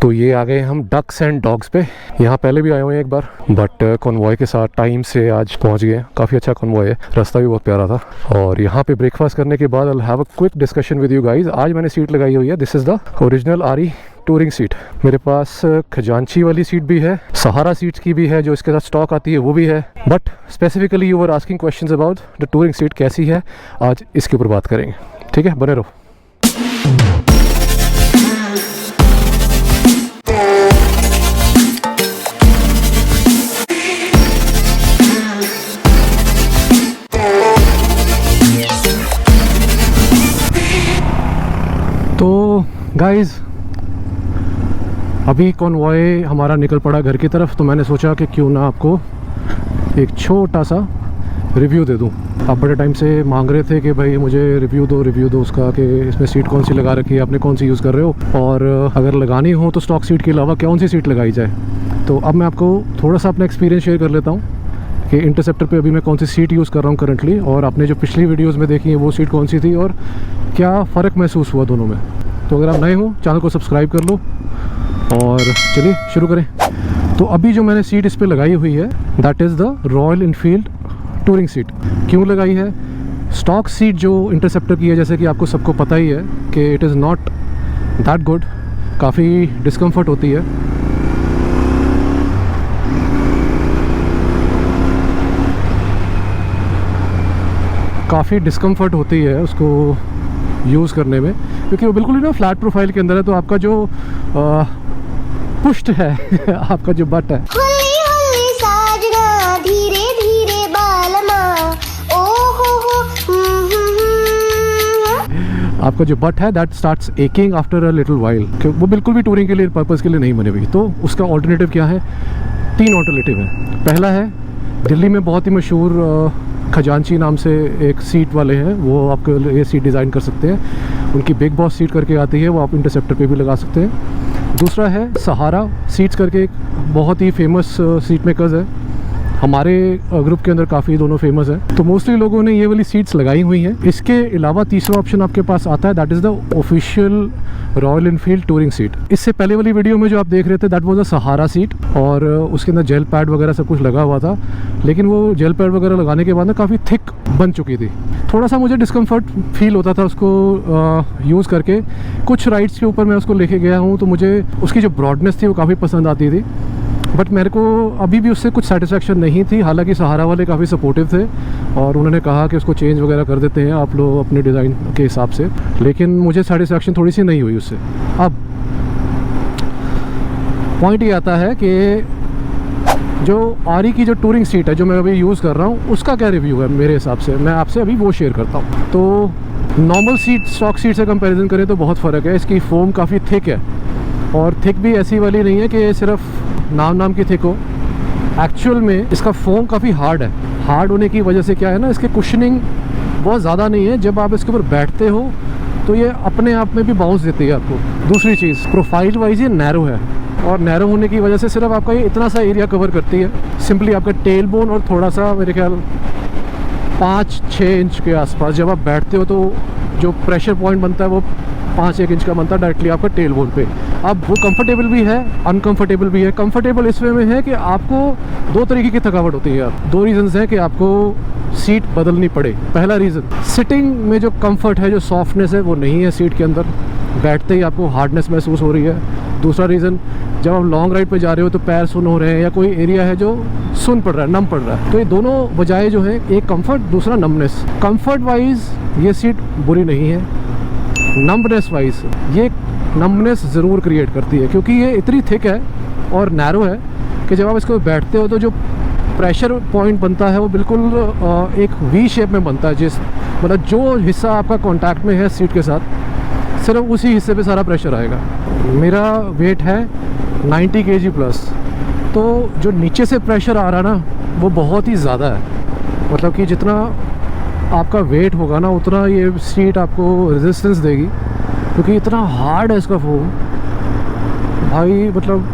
तो ये आ गए हम डक्स एंड डॉग्स पे। यहाँ पहले भी आए हुए हैं एक बार, बट कॉन्वॉय के साथ टाइम से आज पहुँच गए। काफ़ी अच्छा कॉन्वॉय है, रास्ता भी बहुत प्यारा था। और यहाँ पे ब्रेकफास्ट करने के बाद I have a quick discussion with you guys. आज मैंने सीट लगाई हुई है, दिस इज़ द ओरिजिनल आरी टूरिंग सीट। मेरे पास खजांची वाली सीट भी है, सहारा सीट्स की भी है जो इसके साथ स्टॉक आती है, वो भी है। But specifically you were asking questions about the touring seat कैसी है, आज इसके ऊपर बात करेंगे। ठीक है, बने रहो। तो गाइज अभी कॉन्वॉय हमारा निकल पड़ा घर की तरफ, तो मैंने सोचा कि क्यों ना आपको एक छोटा सा रिव्यू दे दूं। आप बड़े टाइम से मांग रहे थे कि भाई मुझे रिव्यू दो उसका, कि इसमें सीट कौन सी लगा रखी है, आपने कौन सी यूज़ कर रहे हो, और अगर लगानी हो तो स्टॉक सीट के अलावा कौन सी सीट लगाई जाए। तो अब मैं आपको थोड़ा सा अपना एक्सपीरियंस शेयर कर लेता हूँ कि इंटरसेप्टर पे अभी मैं कौन सी सीट यूज़ कर रहा हूँ करंटली, और आपने जो पिछली वीडियोस में देखी है वो सीट कौन सी थी और क्या फ़र्क महसूस हुआ दोनों में। तो अगर आप नए हो चैनल को सब्सक्राइब कर लो और चलिए शुरू करें। तो अभी जो मैंने सीट इस पर लगाई हुई है that is the royal Enfield touring seat. क्यों लगाई है? स्टॉक सीट जो इंटरसेप्टर की है, जैसे कि आपको सबको पता ही है कि it is not that good, काफ़ी डिस्कम्फर्ट होती है। काफ़ी डिस्कम्फर्ट होती है उसको यूज़ करने में, क्योंकि वो बिल्कुल ही ना फ्लैट प्रोफाइल के अंदर है। तो आपका जो पुष्ट है आपका जो बट है, धीरे धीरे आपका जो बट है that starts aching after a little while. वो बिल्कुल भी टूरिंग के लिए पर्पज़ के लिए नहीं बने हुई। तो उसका ऑल्टरनेटिव क्या है? 3 ऑल्टरनेटिव है। पहला है, दिल्ली में बहुत ही मशहूर खजांची नाम से एक सीट वाले हैं, वो आपके लिए सीट डिज़ाइन कर सकते हैं। उनकी बिग बॉस सीट करके आती है, वो आप इंटरसेप्टर पे भी लगा सकते हैं। दूसरा है सहारा सीट्स करके, एक बहुत ही फेमस सीट मेकर्स है, हमारे ग्रुप के अंदर काफ़ी दोनों फेमस हैं। तो मोस्टली लोगों ने ये वाली सीट्स लगाई हुई हैं। इसके अलावा तीसरा ऑप्शन आपके पास आता है, that is the official royal Enfield touring seat. इससे पहले वाली वीडियो में जो आप देख रहे थे that was a Sahara seat, और उसके अंदर जेल पैड वगैरह सब कुछ लगा हुआ था, लेकिन वो जेल पैड वगैरह लगाने के बाद ना काफ़ी थिक बन चुकी थी। थोड़ा सा मुझे डिस्कम्फर्ट फील होता था उसको यूज़ करके। कुछ राइड्स के ऊपर मैं उसको लेके गया हूँ तो मुझे उसकी जो ब्रॉडनेस थी वो काफ़ी पसंद आती थी, बट मेरे को अभी भी उससे कुछ सेटिस्फेक्शन नहीं थी। हालांकि सहारा वाले काफ़ी सपोर्टिव थे और उन्होंने कहा कि उसको चेंज वगैरह कर देते हैं आप लोग अपने डिज़ाइन के हिसाब से, लेकिन मुझे सेटिस्फेक्शन थोड़ी सी नहीं हुई उससे। अब पॉइंट ये आता है कि जो आरी की जो टूरिंग सीट है जो मैं अभी यूज़ कर रहा हूँ उसका क्या रिव्यू है मेरे हिसाब से, मैं आपसे अभी वो शेयर करता हूँ। तो नॉर्मल सीट स्टॉक सीट से कंपैरिजन करें तो बहुत फ़र्क है। इसकी फोम काफ़ी थिक है, और थिक भी ऐसी वाली नहीं है कि सिर्फ नाम की थिक हो। एक्चुअल में इसका फोम काफ़ी हार्ड है। हार्ड होने की वजह से क्या है ना, इसके कुशनिंग बहुत ज़्यादा नहीं है। जब आप इसके ऊपर बैठते हो तो ये अपने आप में भी बाउंस देती है आपको। दूसरी चीज़, प्रोफाइल वाइज ये नैरो है, और नैरो होने की वजह से सिर्फ आपका ये इतना सा एरिया कवर करती है। सिंपली आपका टेल बोन और थोड़ा सा मेरे ख्याल 5-6 इंच के आसपास जब आप बैठते हो तो जो प्रेशर पॉइंट बनता है वो 5-1 इंच का बनता है डायरेक्टली आपका टेल बोन पे। अब वो कंफर्टेबल भी है, अनकंफर्टेबल भी है। कंफर्टेबल इस वे में है कि आपको 2 तरीके की थकावट होती है। 2 रीज़न्स हैं कि आपको सीट बदलनी पड़े। पहला रीज़न, सिटिंग में जो कंफर्ट है, जो सॉफ्टनेस है वो नहीं है सीट के अंदर, बैठते ही आपको हार्डनेस महसूस हो रही है। दूसरा रीज़न, जब आप लॉन्ग राइड पे जा रहे हो तो पैर सुन हो रहे हैं या कोई एरिया है जो सुन पड़ रहा है, नम पड़ रहा है। तो ये दोनों वजह जो है, एक कंफर्ट, दूसरा नमनेस। कंफर्ट वाइज ये सीट बुरी नहीं है, नम्बनेस वाइज ये नम्बनेस ज़रूर क्रिएट करती है, क्योंकि ये इतनी थिक है और नैरो है कि जब आप इसको बैठते हो तो जो प्रेशर पॉइंट बनता है वो बिल्कुल एक वी शेप में बनता है। मतलब जो हिस्सा आपका कांटेक्ट में है सीट के साथ, सिर्फ उसी हिस्से पे सारा प्रेशर आएगा। मेरा वेट है 90 kg प्लस, तो जो नीचे से प्रेशर आ रहा ना वो बहुत ही ज़्यादा है। मतलब कि जितना आपका वेट होगा ना उतना ये सीट आपको रेजिस्टेंस देगी, क्योंकि इतना हार्ड है इसका फोम भाई, मतलब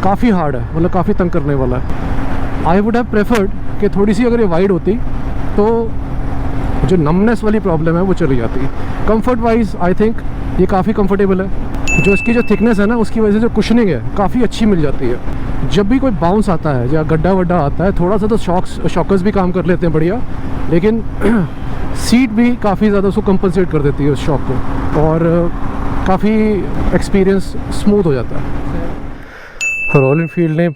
काफ़ी हार्ड है, मतलब काफ़ी तंग करने वाला है। आई वुड हैव प्रेफर्ड कि थोड़ी सी अगर ये वाइड होती तो जो नमनेस वाली प्रॉब्लम है वो चली जाती। कंफर्ट वाइज आई थिंक ये काफ़ी कंफर्टेबल है। जो इसकी जो थिकनेस है ना, उसकी वजह से जो कुशनिंग है काफ़ी अच्छी मिल जाती है। जब भी कोई बाउंस आता है या गड्ढा वड्ढा आता है, थोड़ा सा तो शॉकर्स भी काम कर लेते हैं बढ़िया, लेकिन सीट भी काफ़ी ज़्यादा उसको कंपनसेट कर देती है उस शॉक को, और काफ़ी एक्सपीरियंस स्मूथ हो जाता है। रॉयल एनफील्ड ने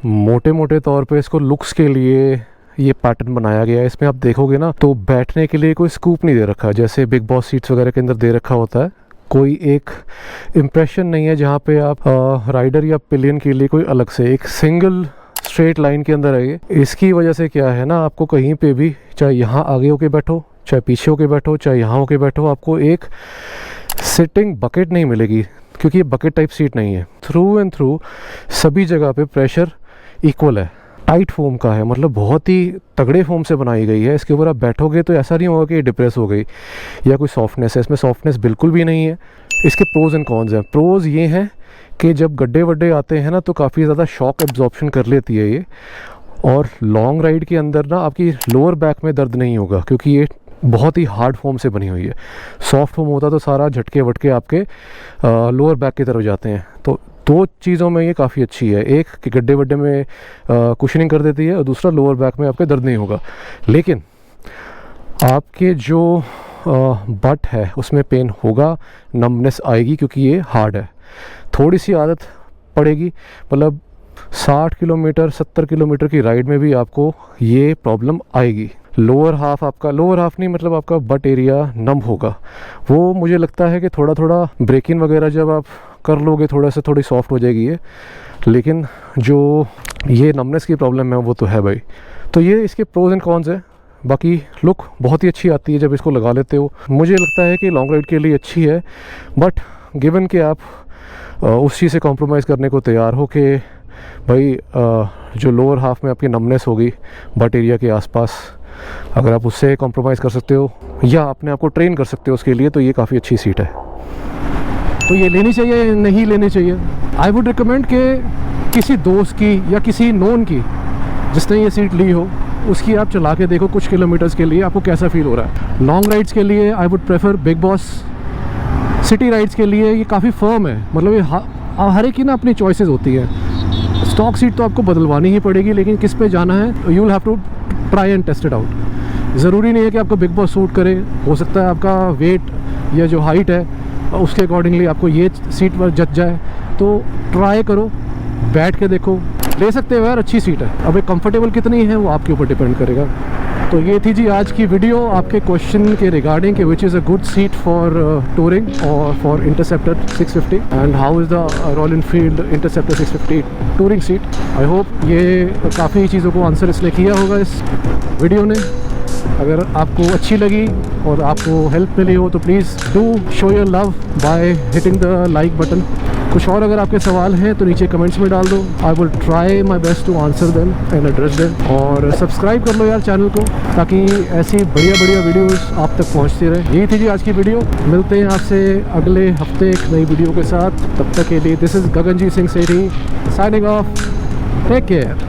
मोटे मोटे तौर पे इसको लुक्स के लिए ये पैटर्न बनाया गया है। इसमें आप देखोगे ना तो बैठने के लिए कोई स्कूप नहीं दे रखा, जैसे बिग बॉस सीट्स वगैरह के अंदर दे रखा होता है। कोई एक इम्प्रेशन नहीं है जहाँ पे आप राइडर या पिलियन के लिए कोई अलग से एक सिंगल स्ट्रेट लाइन के अंदर है। इसकी वजह से क्या है ना, आपको कहीं पे भी, चाहे यहाँ आगे होके बैठो, चाहे पीछे होके बैठो, चाहे यहाँ होके बैठो, आपको एक सिटिंग बकेट नहीं मिलेगी, क्योंकि ये बकेट टाइप सीट नहीं है। थ्रू एंड थ्रू सभी जगह पे प्रेशर इक्वल है। टाइट फोम का है, मतलब बहुत ही तगड़े फोम से बनाई गई है। इसके ऊपर आप बैठोगे तो ऐसा नहीं होगा कि डिप्रेस हो गई या कोई सॉफ्टनेस है, इसमें सॉफ्टनेस बिल्कुल भी नहीं है। इसके प्रोज एंड कॉन्स हैं। प्रोज ये हैं कि जब गड्ढे वड्ढे आते हैं ना तो काफ़ी ज़्यादा शॉक एब्जॉर्प्शन कर लेती है ये, और लॉन्ग राइड के अंदर ना आपकी लोअर बैक में दर्द नहीं होगा, क्योंकि ये बहुत ही हार्ड फोम से बनी हुई है। सॉफ्ट फोम होता तो सारा झटके वटके आपके लोअर बैक की तरफ जाते हैं। तो दो चीज़ों में ये काफ़ी अच्छी है, एक कि गड्ढे वड्ढे में कुशनिंग कर देती है, और दूसरा लोअर बैक में आपके दर्द नहीं होगा। लेकिन आपके जो बट है उसमें पेन होगा, नम्बनेस आएगी, क्योंकि ये हार्ड है। थोड़ी सी आदत पड़ेगी, मतलब 60 किलोमीटर 70 किलोमीटर की राइड में भी आपको ये प्रॉब्लम आएगी। लोअर हाफ आपका, लोअर हाफ नहीं मतलब आपका बट एरिया नम होगा। वो मुझे लगता है कि थोड़ा थोड़ा ब्रेकिंग वगैरह जब आप कर लोगे थोड़ा सा थोड़ी सॉफ्ट हो जाएगी ये, लेकिन जो ये नमनेस की प्रॉब्लम है वो तो है भाई। तो ये इसके प्रोज एंड कॉन्स है। बाकी लुक बहुत ही अच्छी आती है जब इसको लगा लेते हो। मुझे लगता है कि लॉन्ग राइड के लिए अच्छी है, बट गिवन कि आप उस चीज़ से कॉम्प्रोमाइज़ करने को तैयार हो कि भाई जो लोअर हाफ में आपकी नमनेस होगी बट एरिया के आसपास, अगर आप उससे कॉम्प्रोमाइज़ कर सकते हो या अपने आप को ट्रेन कर सकते हो उसके लिए, तो ये काफ़ी अच्छी सीट है। तो ये लेनी चाहिए या नहीं लेनी चाहिए? आई वुड रिकमेंड कि किसी दोस्त की या किसी नोन की जिसने ये सीट ली हो, उसकी आप चला के देखो कुछ किलोमीटर्स के लिए, आपको कैसा फील हो रहा है। लॉन्ग राइड्स के लिए I would prefer big boss. City rides के लिए ये काफ़ी फर्म है, मतलब ये हर एक की ना अपनी चॉइसेस होती है। स्टॉक सीट तो आपको बदलवानी ही पड़ेगी, लेकिन किस पे जाना है you will have to try and test it out. ज़रूरी नहीं है कि आपको बिग बॉस सूट करे, हो सकता है आपका वेट या जो हाइट है उसके अकॉर्डिंगली आपको ये सीट पर जच जाए। तो ट्राई करो, बैठ के देखो, ले सकते हो यार, अच्छी सीट है। अब कंफर्टेबल कितनी है वो आपके ऊपर डिपेंड करेगा। तो ये थी जी आज की वीडियो आपके क्वेश्चन के रिगार्डिंग कि which is a good seat for touring और for Interceptor 650 and how is the Royal Enfield Interceptor 650 touring seat. I hope ये काफ़ी चीज़ों को आंसर इसने किया होगा इस वीडियो ने। अगर आपको अच्छी लगी और आपको हेल्प मिली हो तो please do show your love by hitting the like button. कुछ और अगर आपके सवाल हैं तो नीचे कमेंट्स में डाल दो। I will try my best to answer them and address them. और सब्सक्राइब कर लो यार चैनल को, ताकि ऐसी बढ़िया बढ़िया वीडियोस आप तक पहुंचती रहे। यही थी जी आज की वीडियो। मिलते हैं आपसे अगले हफ्ते एक नई वीडियो के साथ। तब तक के लिए this is Gaganjeet Singh Sethi signing off. Take care.